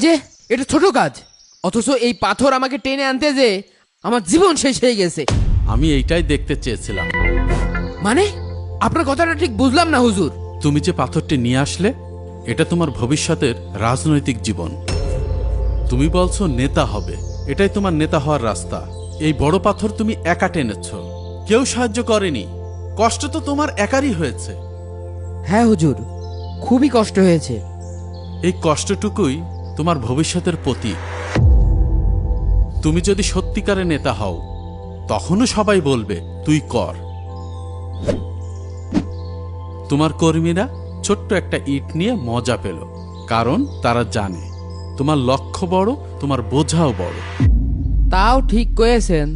যে এটা ছোট কাজ, অথচ এই পাথর আমাকে টেনে আনতে যে আমার জীবন শেষ হয়ে গেছে। আমি এইটাই দেখতে চেয়েছিলাম। মানে আপনার কথাটা ঠিক বুঝলাম না হুজুর। তুমি যে পাথরটি নিয়ে আসলে, এটা তোমার ভবিষ্যতের রাজনৈতিক জীবন। তুমি বলছো নেতা হবে, এটাই তোমার নেতা হওয়ার রাস্তা। এই বড় পাথর তুমি একা টেনেছ, কেউ সাহায্য করেনি। কষ্ট তো তোমার একারই হয়েছে। হ্যাঁ হুজুর, খুবই কষ্ট হয়েছে। এই কষ্টটুকুই তোমার ভবিষ্যতের প্রতীক। তুমি যদি সত্যিকারের নেতা হও, তখনও সবাই বলবে তুই কর। তোমার কর্মীরা ছোট্ট একটা ইট নিয়ে মজা পেল, কারণ তারা জানে তোমার লক্ষ্য বড়, তোমার বোঝাও বড়। তাও ঠিক কয়েছেন।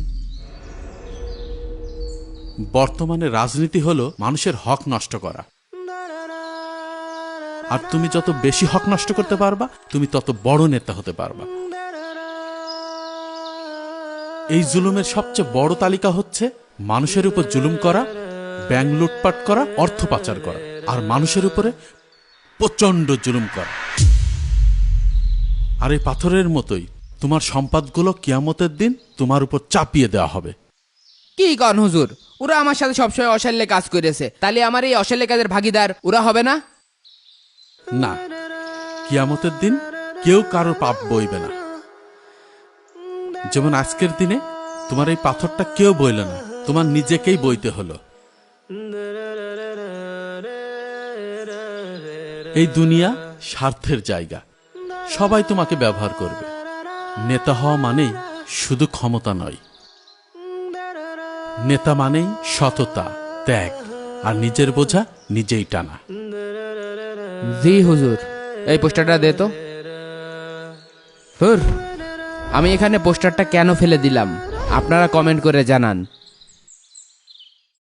বর্তমানে রাজনীতি হলো মানুষের হক নষ্ট করা, আর তুমি যত বেশি হক নষ্ট করতে পারবা, তুমি তত বড় নেতা হতে পারবা। এই জুলুমের সবচেয়ে বড় তালিকা হচ্ছে মানুষের উপর জুলুম করা, ব্যাংক লুটপাট করা, অর্থ পাচার করা, আর মানুষের উপরে প্রচন্ড জুলুম করা। আর এই পাথরের মতোই তোমার সম্পদগুলো কিয়ামতের দিন তোমার উপর চাপিয়ে দেওয়া হবে। কি কন হুজুর, ওরা আমার সাথে সবসময় অশাল্যে কাজ করেছে, তাহলে আমার এই অশাল্যে কাজের ভাগিদার ওরা হবে না? না, কিয়ামতের দিন কেউ কারোর পাপ বইবে না। যেমন আজকের দিনে তোমার এই পাথরটা কেউ বইল না, তোমার নিজেকেই বইতে হলো। এই দুনিয়া স্বার্থের জায়গা, সবাই তোমাকে ব্যবহার করবে। নেতা হওয়া মানেই শুধু ক্ষমতা নয়, নেতা মানেই সততা, ত্যাগ, আর নিজের বোঝা নিজেই টানা। জি হুজুর, এই পোস্টারটা দে তো। হুর, আমি এখানে পোস্টারটা কেন ফেলে দিলাম আপনারা কমেন্ট করে জানান।